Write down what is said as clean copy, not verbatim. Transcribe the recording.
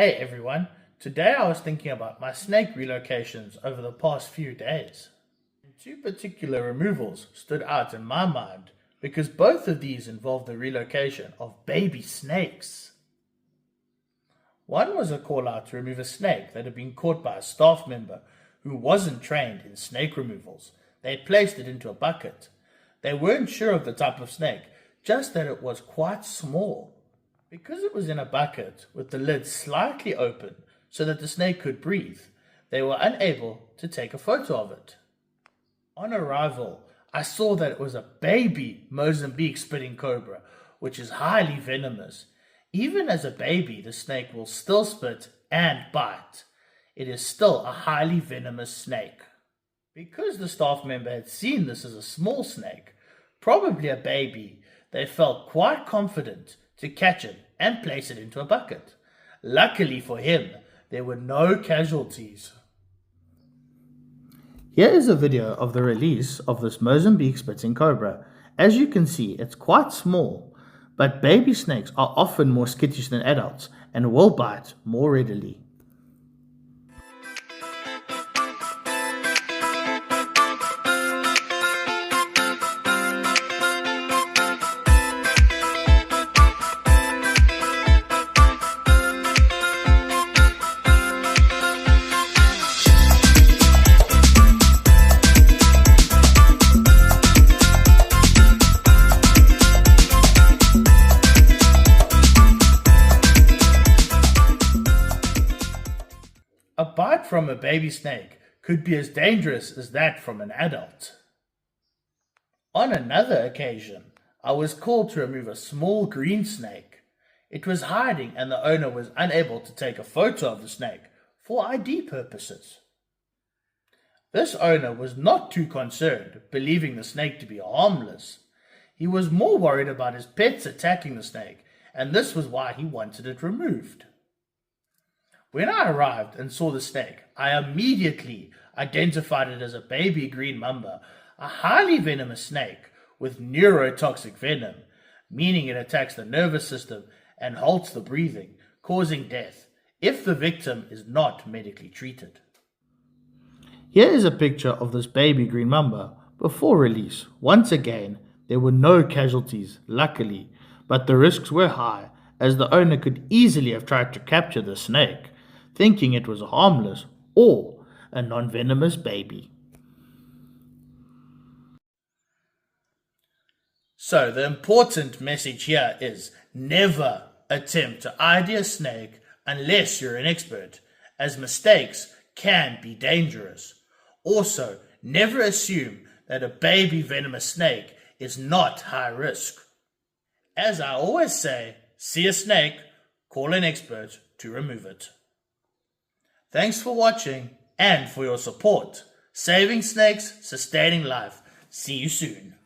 Hey everyone, today I was thinking about my snake relocations over the past few days. Two particular removals stood out in my mind because both of these involved the relocation of baby snakes. One was a call out to remove a snake that had been caught by a staff member who wasn't trained in snake removals. They had placed it into a bucket. They weren't sure of the type of snake, just that it was quite small. Because it was in a bucket with the lid slightly open so that the snake could breathe, they were unable to take a photo of it. On arrival, I saw that it was a baby Mozambique spitting cobra, which is highly venomous. Even as a baby, the snake will still spit and bite. It is still a highly venomous snake. Because the staff member had seen this as a small snake, probably a baby, they felt quite confident to catch it and place it into a bucket. Luckily for him, there were no casualties. Here is a video of the release of this Mozambique spitting cobra. As you can see, it's quite small, but baby snakes are often more skittish than adults and will bite more readily. A bite from a baby snake could be as dangerous as that from an adult. On another occasion, I was called to remove a small green snake. It was hiding and the owner was unable to take a photo of the snake for ID purposes. This owner was not too concerned, believing the snake to be harmless. He was more worried about his pets attacking the snake, and this was why he wanted it removed. When I arrived and saw the snake, I immediately identified it as a baby green mamba, a highly venomous snake with neurotoxic venom, meaning it attacks the nervous system and halts the breathing, causing death if the victim is not medically treated. Here is a picture of this baby green mamba before release. Once again, there were no casualties, luckily, but the risks were high as the owner could easily have tried to capture the snake, thinking it was harmless or a non-venomous baby. So the important message here is never attempt to ID a snake unless you're an expert, as mistakes can be dangerous. Also, never assume that a baby venomous snake is not high risk. As I always say, see a snake, call an expert to remove it. Thanks for watching and for your support. Saving snakes, sustaining life. See you soon.